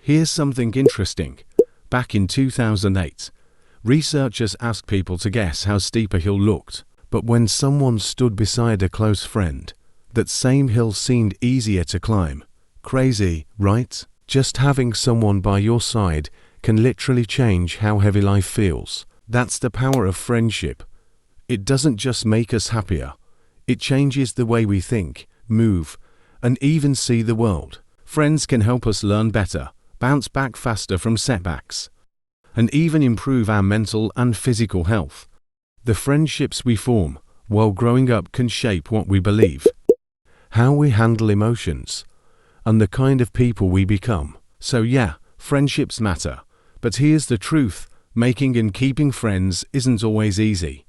Here's something interesting. Back in 2008, researchers asked people to guess how steep a hill looked. But when someone stood beside a close friend, that same hill seemed easier to climb. Crazy, right? Just having someone by your side can literally change how heavy life feels. That's the power of friendship. It doesn't just make us happier. It changes the way we think, move, and even see the world. Friends can help us learn better, bounce back faster from setbacks, and even improve our mental and physical health. The friendships we form while growing up can shape what we believe, how we handle emotions, and the kind of people we become. So yeah, friendships matter. But here's the truth, making and keeping friends isn't always easy.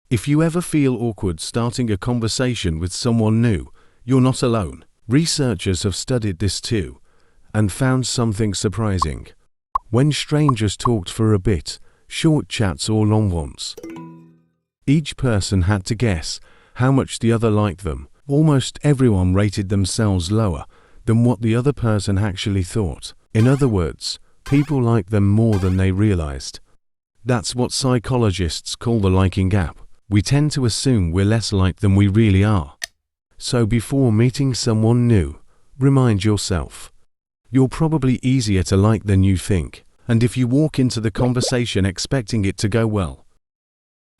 If you ever feel awkward starting a conversation with someone new, you're not alone. Researchers have studied this too, and found something surprising. When strangers talked for a bit, short chats or long ones, each person had to guess how much the other liked them. Almost everyone rated themselves lower than what the other person actually thought. In other words, people liked them more than they realized. That's what psychologists call the liking gap. We tend to assume we're less liked than we really are. So before meeting someone new, remind yourself, you're probably easier to like than you think. And if you walk into the conversation expecting it to go well,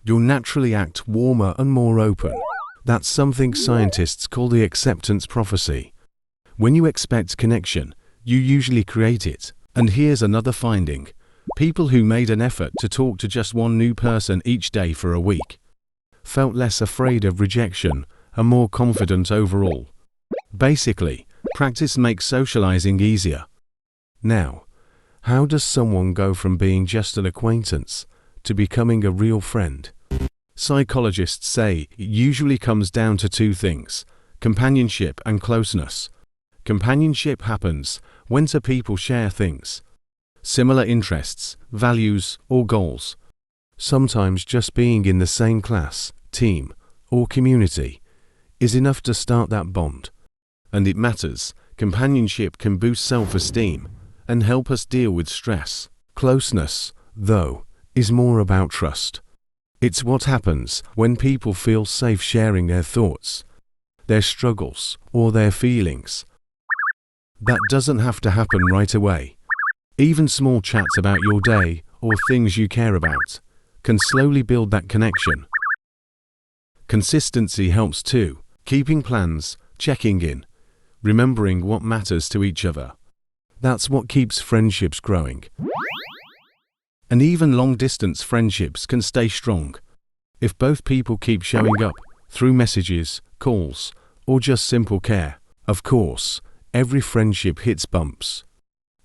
you'll naturally act warmer and more open. That's something scientists call the acceptance prophecy. When you expect connection, you usually create it. And here's another finding. People who made an effort to talk to just one new person each day for a week felt less afraid of rejection and more confident overall. Basically, practice makes socializing easier. Now, how does someone go from being just an acquaintance to becoming a real friend? Psychologists say it usually comes down to two things: companionship and closeness. Companionship happens when two people share things, similar interests, values, or goals. Sometimes just being in the same class, team, or community is enough to start that bond. And it matters. Companionship can boost self-esteem and help us deal with stress. Closeness, though, is more about trust. It's what happens when people feel safe sharing their thoughts, their struggles, or their feelings. That doesn't have to happen right away. Even small chats about your day or things you care about can slowly build that connection. Consistency helps too. Keeping plans, checking in, remembering what matters to each other. That's what keeps friendships growing. And even long-distance friendships can stay strong if both people keep showing up through messages, calls, or just simple care. Of course, every friendship hits bumps,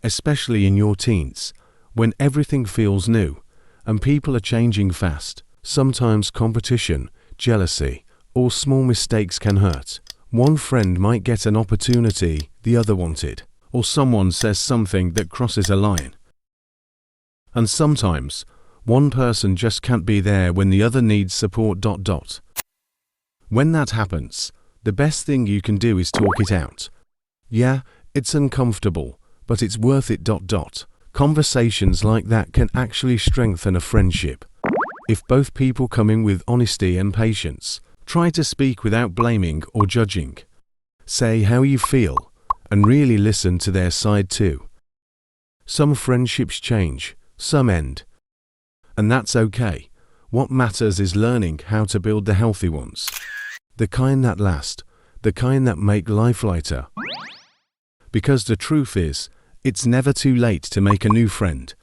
especially in your teens, when everything feels new and people are changing fast. Sometimes competition, jealousy, or small mistakes can hurt. One friend might get an opportunity the other wanted, or someone says something that crosses a line. And sometimes, one person just can't be there when the other needs support. When that happens, the best thing you can do is talk it out. Yeah, it's uncomfortable, but it's worth it. Conversations like that can actually strengthen a friendship. If both people come in with honesty and patience, try to speak without blaming or judging. Say how you feel, and really listen to their side too. Some friendships change, some end. And that's okay. What matters is learning how to build the healthy ones. The kind that last, the kind that make life lighter. Because the truth is, it's never too late to make a new friend.